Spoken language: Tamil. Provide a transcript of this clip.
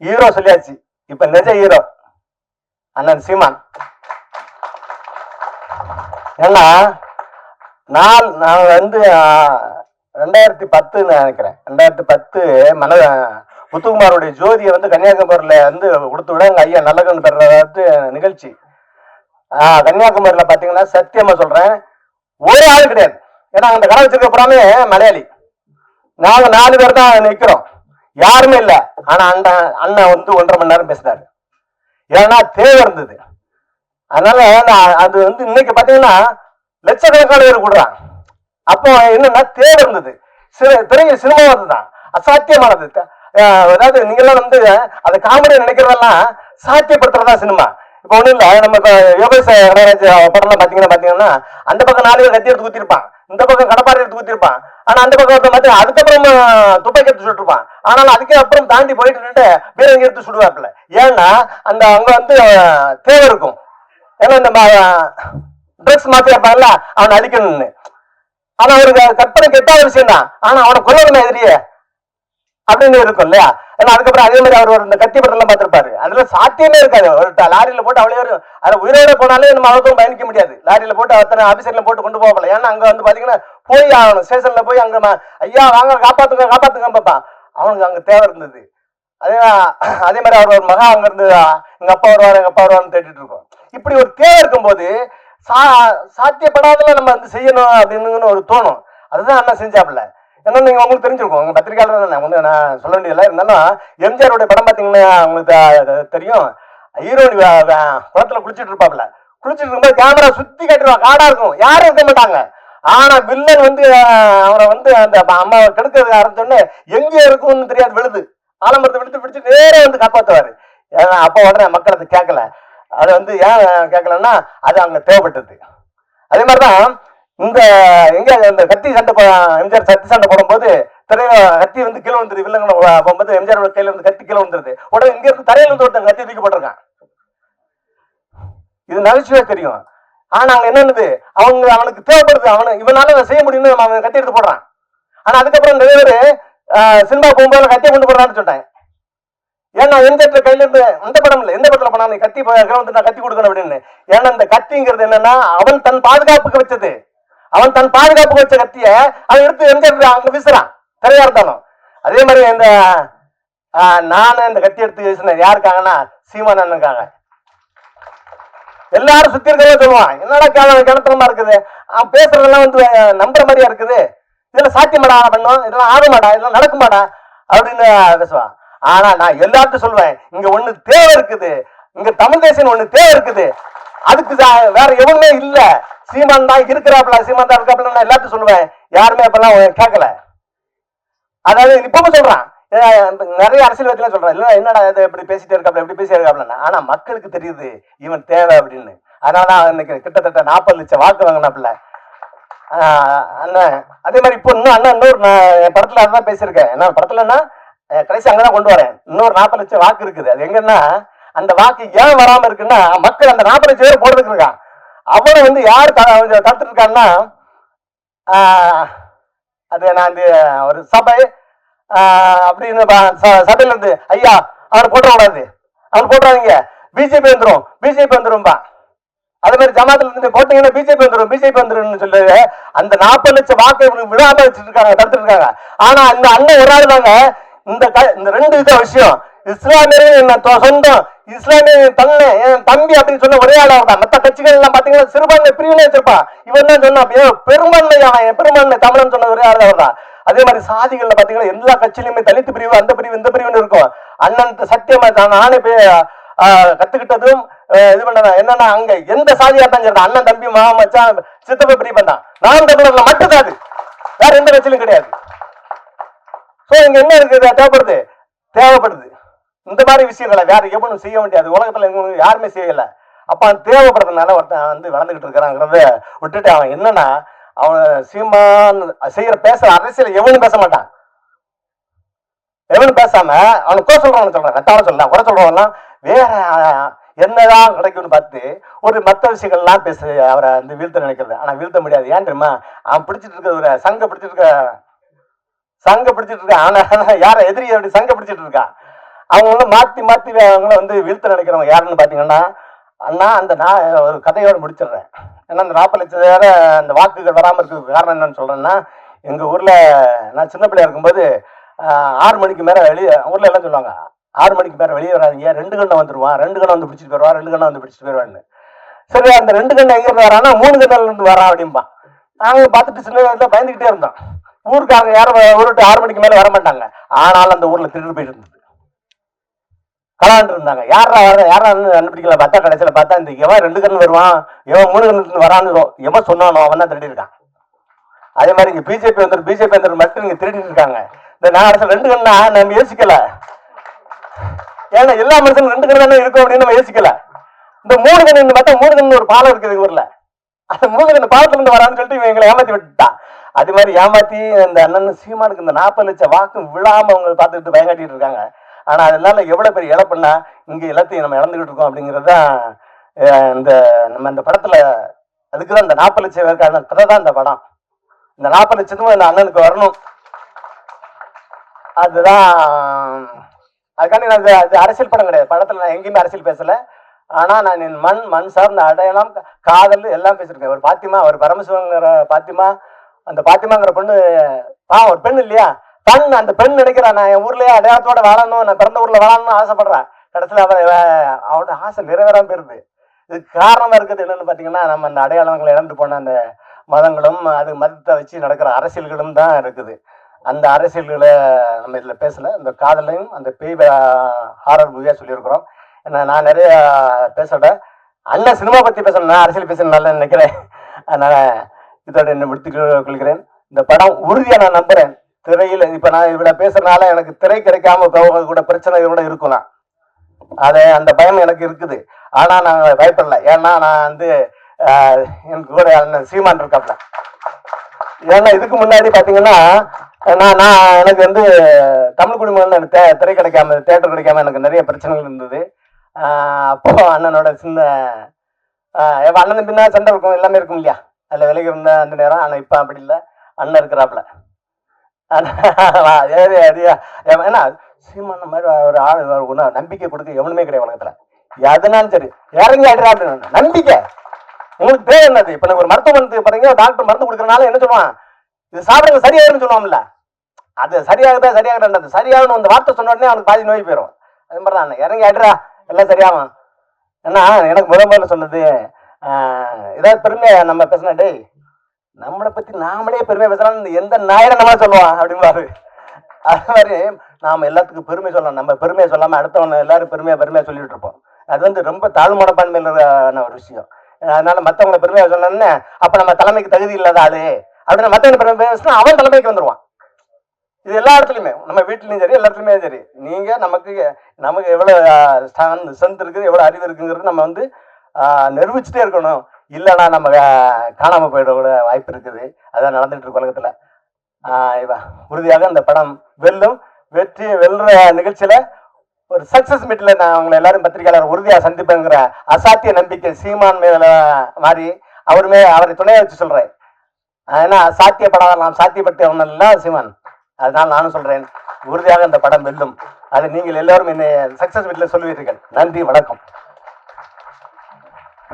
ஹீரோ சொல்லியாச்சு, இப்ப நிஜ ஹீரோ அண்ணன் சீமான். ஏன்னா நான் வந்து 2010 நினைக்கிறேன், 2010 முத்துக்குமாரோடைய ஜோதியை வந்து கன்னியாகுமரியில வந்து கொடுத்து விட எங்க ஐயா நல்லகன் பெற நிகழ்ச்சி. கன்னியாகுமரியில பாத்தீங்கன்னா சத்தியமா சொல்றேன், ஒரு ஆள் கிடையாது. ஏன்னா அந்த கடை வச்சிருக்க புறாமே மலையாளி. நாங்க 4 பேர் தான் நிக்கிறோம், யாருமே இல்லை. ஆனா அண்ணன் வந்து 1.5 மணி நேரம் பேசினாரு. ஏன்னா தேவை இருந்தது. அதனால அது வந்து இன்னைக்கு பாத்தீங்கன்னா லட்சக்கணக்கான பேர் கூடுறாங்க. அப்போ என்னன்னா தேவை இருந்தது. திரையில் சினிமா வந்துதான் அசாத்தியமானது. அதாவது நீங்க எல்லாம் வந்து அதை காமெடி நினைக்கிறதெல்லாம் சாத்தியப்படுத்துறதா சினிமா. இப்ப ஒண்ணும் இல்ல, நம்ம யோகேஷ் கனகராஜ் படம் பாத்தீங்கன்னா அந்த பக்கம் 4 பேர் கத்தி எடுத்து குத்திருப்பான், இந்த பக்கம் கடப்பாறை எடுத்து குத்திருப்பான். ஆனா அந்த பக்கம் பார்த்து அதுக்கப்புறம் துப்பாக்கி எடுத்து சுட்டுருப்பான். ஆனாலும் அதுக்கே அப்புறம் தாண்டி போயிட்டு பீரங்கி எடுத்து சுடுவாப்புல. ஏன்னா அங்க வந்து தேவை இருக்கும். ஏன்னா இந்த ட்ரக்ஸ் மாத்தியா இருப்பாங்கல்ல, அவனை அடிக்கணும்னு. ஆனா அவருக்கு கற்பனைக்கு எட்டாவது விஷயம் தான். ஆனா அவனை கொல்லணும் எதிரியே அப்படின்னு இருக்கும் இல்லையா. ஏன்னா அதுக்கப்புறம் அதே மாதிரி அவர் இந்த கத்தி படத்தெல்லாம் பார்த்திருப்பாரு. அதுல சாத்தியமே இருக்காது. ஒரு லாரியில போட்டு அவ்வளோ அதை உயிரோட போனாலே நம்ம அவ்வளோ பயணிக்க முடியாது. லாரியில போட்டு அத்தனை ஆபீசர்ல போட்டு கொண்டு போகல. ஏன்னா அங்க வந்து பாத்தீங்கன்னா போய் ஆகணும், ஸ்டேஷன்ல போய் அங்க ஐயா வாங்க காப்பாத்துங்க பாப்பான். அவனுக்கு அங்க தேவை இருந்தது. அதே மாதிரி அவர் ஒரு மகா அங்க இருந்து எங்க அப்பா வருவாருன்னு தேடிட்டு இருக்கோம். இப்படி ஒரு தேவை இருக்கும்போது சாத்தியப்படாதெல்லாம் நம்ம வந்து செய்யணும் அப்படின்னு ஒரு தோணும். அதுதான் அண்ணா செஞ்சாப்புல. ஏன்னா நீங்க உங்களுக்கு தெரிஞ்சிருக்கும், உங்க பத்திரிகையாளர் நான் சொல்ல வேண்டியதில்லை. இருந்தாலும் எம்ஜிஆருடைய படம் பார்த்தீங்கன்னா உங்களுக்கு தெரியும். ஹீரோனி குளத்துல குளிச்சுட்டு இருப்பாப்ல. குளிச்சுட்டு இருக்கும்போது கேமரா சுத்தி கட்டுருவான், காடா இருக்கும், யாரும் இருக்க மாட்டாங்க. ஆனா வில்லன் வந்து அவரை வந்து அந்த அம்மாவை கெடுக்கிறது ஆரம்பிச்சோடனே எங்கே இருக்கும்னு தெரியாது, விழுது ஆலமரத்தை விழுத்து பிடிச்சு நேரே வந்து காப்பாற்றுவாரு. அப்போ உடனே மக்கள் அது கேட்கல. அது வந்து ஏன் கேட்கலன்னா அது அங்க தேவைப்பட்டது. அதே மாதிரிதான் இந்த எங்க இந்த கத்தி சண்டை எம்ஜிஆர் கத்தி சண்டை போடும்போது திரையில கத்தி வந்து கீழே வந்துருது. வில்லங்க போகும்போது எம்ஜிஆர் கையில வந்து கத்தி கீழே வந்துருது. உடனே இங்க இருந்து தரையில இருந்து ஒருத்தன் கத்தி தூக்கி போட்டிருக்கான். இது நகைச்சுவை தெரியும். ஆனா அங்க என்னன்னு அவனுக்கு தேவைப்படுது, இவனால செய்ய முடியும்னு அவன் கத்தி எடுத்து போடுறான். ஆனா அதுக்கப்புறம் நிறைய பேர் சினிமா போகும்போது கத்தியை கொண்டு போடுறான்னு சொன்னேன். ஏன்னா எம்ஜிஆர் கையில இருந்து அந்த படம் இல்லை, எந்த படத்துல போனா கத்தி வந்து நான் கத்தி கொடுக்கணும் அப்படின்னு. ஏன்னா இந்த கத்திங்கிறது என்னன்னா அவன் தன் பாதுகாப்புக்கு வச்சது. அவன் தன் பாதுகாப்புக்கு வச்ச கத்திய அதை எடுத்து எம்ஜிஆர் அங்க வீசுறான், திரையா இருந்தாலும். அதே மாதிரி இந்த நானும் இந்த கத்தி எடுத்து வீசினேன் யாருக்காகனா சீமான் அண்ணனுக்காக. எல்லாரும் சுத்தி இருக்கிறதே சொல்லுவான், என்னடா கிணத்தனமா இருக்குது, அவன் பேசுறதெல்லாம் வந்து நம்புற மாதிரியா இருக்குது, இதெல்லாம் சாத்தியமாடா பண்ணும், இதெல்லாம் ஆகுமாடா, இதெல்லாம் நடக்குமாடா அப்படின்னு பேசுவான். ஆனா நான் எல்லாத்தையும் சொல்லுவேன், இங்க ஒண்ணு தேவை இருக்குது, இங்க தமிழ் தேசியம் ஒண்ணு தேவை இருக்குது, அதுக்கு வேற எவனுமே இல்ல, சீமான் தான் இருக்கிறாப்ல, சீமான் தான் இருக்காப்ல நான் எல்லாத்தையும் சொல்லுவேன். யாருமே அப்பெல்லாம் கேட்கல. அதாவது இப்பவும் சொல்றான், நிறைய அரசியல்வாதிகள் சொல்றான், இல்ல என்னடா இதை எப்படி பேசிட்டே இருக்காப்ல, எப்படி பேசிட்டே இருக்காப்ல. ஆனா மக்களுக்கு தெரியுது இவன் தேவை அப்படின்னு. அதனாலதான் இன்னைக்கு கிட்டத்தட்ட 40 லட்சம் வாக்கு வாங்கினாப்ல அண்ணன். அதே மாதிரி இப்போ இன்னும் அண்ணன் இன்னொரு என் படத்துல அதான் பேசியிருக்கேன். என்ன படத்துலன்னா கடைசி அங்கதான் கொண்டு வரேன். இன்னொரு 40 லட்சம் வாக்கு இருக்குது. அது எங்கன்னா அந்த வாக்கு ஏன் வராம இருக்குன்னா மக்கள் அந்த 40 லட்சம் பேர் போடுறதுக்கு இருக்கான். அவனை வந்து யார் தடுத்துட்டு இருக்கான்னா அது நான் ஒரு சபை அப்படின்னு சபையில இருந்து ஐயா அவனை போட்டக்கூடாது, அவன் போட்டுறாதீங்க, பிஜேபி வந்துரும்பா. அதே மாதிரி ஜமாத்துல இருந்து போட்டீங்கன்னா பிஜேபி வந்துரும் சொல்லி அந்த 40 லட்சம் வாக்கை விழாம வச்சுட்டு இருக்காங்க, தடுத்துட்டு இருக்காங்க. ஆனா இந்த அண்ணன் ஒரு ஆள் தாங்க இந்த 2 விஷயம், இஸ்லாமிய என்ன சொந்தம், இஸ்லாமிய தன்னை என் தம்பி அப்படின்னு சொன்ன ஒரே ஆளா தான். மற்ற கட்சிகள் எல்லாம் பாத்தீங்கன்னா சிறுபான்மை பிரிவினை வச்சிருப்பான், இவன் தான் சொன்னா பெரும்பான்மை தமிழன் சொன்ன ஒரே ஆள் தான். அதே மாதிரி சாதிகள்ல பாத்தீங்கன்னா எல்லா கட்சியிலுமே தலித்து பிரிவு, அந்த பிரிவு, இந்த பிரிவுன்னு இருக்கும். அண்ணன் சத்தியமா நானே போய் கத்துக்கிட்டதும் இது பண்ண என்னன்னா அங்க எந்த சாதியா தான் சரி, அண்ணன் தம்பி மச்சான் சித்தப்ப பிரிவு தான், நான் தமிழர்ல மட்டும்தான், அது வேற எந்த கட்சியிலும் கிடையாது. இங்க என்ன இருக்குது, தேவைப்படுது இந்த மாதிரி விஷயங்களை வேற எவனும் செய்ய வேண்டியது, உலகத்துல யாருமே செய்யல. அப்ப அவன் தேவைப்படுறதுனால ஒருத்தன் வந்து வளர்ந்துகிட்டு இருக்கிறாங்கிறத விட்டுட்டு அவன் என்னன்னா அவன் சீமான் பேசுற அரசியல் எவனும் பேச மாட்டான். எவனும் பேசாம அவனை குறை சொல்றான்னு கத்தான சொல்லலாம், குறை சொல்றவன்லாம் வேற என்னதான் கிடைக்கும்னு பார்த்து ஒரு மற்ற விஷயங்கள்லாம் பேச அவரை வந்து வீழ்த்த நினைக்கிறது. ஆனா வீழ்த்த முடியாது. ஏன் தெரியுமா, அவன் பிடிச்சிட்டு இருக்க ஒரு சங்க பிடிச்சிட்டு இருக்க, ஆனா யார எதிரி அப்படி சங்க பிடிச்சிட்டு இருக்கான். அவங்க மாத்தி மாத்தி அவங்கள வந்து வீழ்த்த நினைக்கிறவங்க யாருன்னு பாத்தீங்கன்னா, அண்ணா அந்த நான் ஒரு கதையோட முடிச்சிடுறேன். ஏன்னா அந்த 40 லட்சம் வேற அந்த வாக்குகள் வராம இருக்கிறதுக்கு காரணம் என்னன்னு சொல்றேன்னா, எங்க ஊர்ல நான் சின்ன பிள்ளையா இருக்கும்போது 6 மணிக்கு மேல வெளியே ஊர்ல எல்லாம் சொல்லுவாங்க, 6 மணிக்கு மேல வெளியே வராதீங்க, 2 கண்ணை வந்துருவான், 2 கண்ணை வந்து பிடிச்சிட்டு போயிடுவான், 2 கண்ணை வந்து பிடிச்சிட்டு போயிடுவான்னு. சரி, அந்த 2 கண்ணை எங்க இருந்து வரான்னா 3 கண்ணில இருந்து வரான் அப்படின்பா. நாங்க பார்த்துட்டு சின்ன வயசுல பயந்துகிட்டே இருந்தோம். ஊருக்காரங்க யாரும் ஊருட்டு 6 மணிக்கு மேல வர மாட்டாங்க. ஆனாலும் அந்த ஊர்ல திருட்டு போயிட்டு இருந்தது, கலாண்டு இருந்தாங்க. யாரா கண்டுபிடிக்கல. பார்த்தா கடைசியில பார்த்தா இந்த எவன் 2 கண்ணு வருவான், எவன் 3 கண்ணு வரான்னு எவன் சொன்னானோ அவன் தான் திருடி இருக்கான். அதே மாதிரி இங்க பிஜேபி வந்து மட்டும் நீங்க திருடிட்டு இருக்காங்க. இந்த நான் அரசு 2 கண்ணா நம்ம யோசிக்கல. ஏன்னா எல்லா மனுஷனும் 2 கண்ணு தானே இருக்கும் அப்படின்னு நம்ம யோசிக்கல. இந்த 3 கண்ணு பார்த்தா 3 கண்ணு ஒரு பாலம் இருக்குது ஊர்ல. அந்த 3 கண்ணு பாலத்துல இருந்து வரான்னு சொல்லிட்டு இவன் எங்களை ஏமாத்தி விட்டுட்டான். அது மாதிரி ஏமாத்தி இந்த அண்ணன் சீமானுக்கு இந்த 40 லட்சம் வாக்கு விழாம அவங்க பார்த்துக்கிட்டு பயங்காட்டிட்டு இருக்காங்க. ஆனா அதனால எவ்வளவு பெரிய இழப்புன்னா இங்க எல்லாத்தையும் நம்ம இழந்துகிட்டு இருக்கோம் அப்படிங்கறதுதான் இந்த நம்ம இந்த படத்துல. அதுக்குதான் இந்த 40 லட்சம் பேருக்கான கதை தான் இந்த படம். இந்த 40 லட்சத்தும் இந்த அண்ணனுக்கு வரணும். அதுதான் அதுக்காண்டி நான் அது அரசியல் படம் கிடையாது. படத்துல நான் எங்கேயுமே அரசியல் பேசல. ஆனா நான் என் மண் சார்ந்த அடையாளம், காதல் எல்லாம் பேசியிருக்கேன். ஒரு பாத்திமா, ஒரு பரமசிவங்கிற பாத்திமா, அந்த பாத்திமாங்கிற பொண்ணு ஒரு பெண் இல்லையா, அந்த பெண் நினைக்கிறான் நான் என் ஊர்லயே அடையாளத்தோட வாழணும், நான் பிறந்த ஊர்ல வாழணும்னு ஆசைப்படுறேன். கடைசியில் அவனோட ஆசை நிறைவேறாம போயிருது. இதுக்கு காரணமா இருக்குது என்னன்னு பாத்தீங்கன்னா, நம்ம அந்த அடையாளங்களை இழந்து போன அந்த மதங்களும் அது மதத்தை வச்சு நடக்கிற அரசியல்களும் தான் இருக்குது. அந்த அரசியல்களை நம்ம இதுல பேசல. இந்த காதலையும் அந்த பேய் ஹாரர் மூவியா சொல்லியிருக்கிறோம். நான் நிறைய பேசல. அண்ணன் சினிமா பத்தி பேசணும், நான் அரசியல் பேசணும் நல்லா நினைக்கிறேன். அதனால இதோட என்ன முடித்துக் கொள்கிறேன். இந்த படம் உறுதியா நான் நம்புறேன். திரையில இப்ப நான் இவ்வளவு பேசுறதுனால எனக்கு திரை கிடைக்காம கூட பிரச்சனை கூட இருக்கலாம். அந்த பயம் எனக்கு இருக்குது. ஆனா நான் பயப்படல. ஏன்னா நான் வந்து எனக்கு கூட அண்ணன் சீமான் இருக்காப்ல. ஏன்னா இதுக்கு முன்னாடி பாத்தீங்கன்னா எனக்கு வந்து தமிழ் குடிமகன் எனக்கு திரை கிடைக்காம, தேட்டர் கிடைக்காம எனக்கு நிறைய பிரச்சனைகள் இருந்தது. அப்போ அண்ணனோட சின்ன அண்ணன் பின்னா சண்டை இருக்கும், எல்லாமே இருக்கும் இல்லையா, அதுல விலகி இருந்த அந்த நேரம். ஆனா இப்ப அப்படி இல்லை, அண்ணன் இருக்கிறாப்புல. ஏன்னா சீமான மாதிரி ஒரு ஆள் நம்பிக்கை கொடுக்க எவனுமே கிடையாது உலகத்துல. எதுனாலும் சரி இறங்கி ஆடுறாரு நம்பிக்கை. உங்களுக்கு தேவை என்னது? இப்ப ஒரு மருத்துவமனைக்கு பாருங்க, டாக்டர் மருந்து கொடுக்கறனால என்ன சொல்லுவான், இது சாப்பிடுறது சரியாயிருன்னு சொல்லுவோம்ல. அது சரியாகுதா சரியாகுது சரியாகணும் அந்த வார்த்தை சொன்ன உடனே அவனுக்கு பாதி நோய் போயிடும். அது மாதிரிதான் இறங்கி ஆடுறா எல்லாம் சரியாகும். ஏன்னா எனக்கு முதல்ல சொன்னது ஏதாவது பெருமையா நம்ம பேசினா, டேய் நம்மளை பத்தி நாமளே பெருமையா பேசலாம், எந்த நாயனை நம்ம சொல்லுவான் அப்படின்பாரு. அது மாதிரி நாம எல்லாத்துக்கும் பெருமை சொல்லலாம். நம்ம பெருமையை சொல்லாம அடுத்தவங்க எல்லாரும் பெருமையா சொல்லிட்டு இருப்போம். அது வந்து ரொம்ப தாழ்மனப்பான்மையிலான ஒரு விஷயம். அதனால மத்தவங்களை பெருமையா சொன்னோன்னு அப்ப நம்ம தலைமைக்கு தகுதி இல்லாத ஆளு அப்படின்னு மத்தவங்க பெருமை பேசினா அவன் தலைமைக்கு வந்துருவான். இது எல்லா இடத்துலயுமே, நம்ம வீட்லயும் சரி, எல்லா இடத்துலயுமே சரி. நீங்க நமக்கு எவ்வளவு ஸ்ட்ரென்த் இருக்குது, எவ்வளவு அறிவு இருக்குங்கிறது நம்ம வந்து நிரூபிச்சுட்டே இருக்கணும். இல்லைன்னா நம்ம காணாம போயிட கூட வாய்ப்பு இருக்குது. அதான் நடந்துட்டு இருக்கு உலகத்துல. உறுதியாக இந்த படம் வெல்லும். வெல்ற நிகழ்ச்சியில ஒரு சக்சஸ் மீட்ல நான் உங்களை எல்லாரும் பத்திரிகையாளர் உறுதியா சந்திப்பேங்கிற அசாத்திய நம்பிக்கை சீமான் மேல மாறி அவரை துணையை வச்சு சொல்றேன். ஏன்னா சாத்தியப்படாத நாம் சாத்தியப்பட்டவன் சீமான். அதனால நானும் சொல்றேன், உறுதியாக இந்த படம் வெல்லும். அது நீங்கள் எல்லாரும் என்னை சக்சஸ் மீட்ல சொல்லுவீர்கள். நன்றி, வணக்கம்.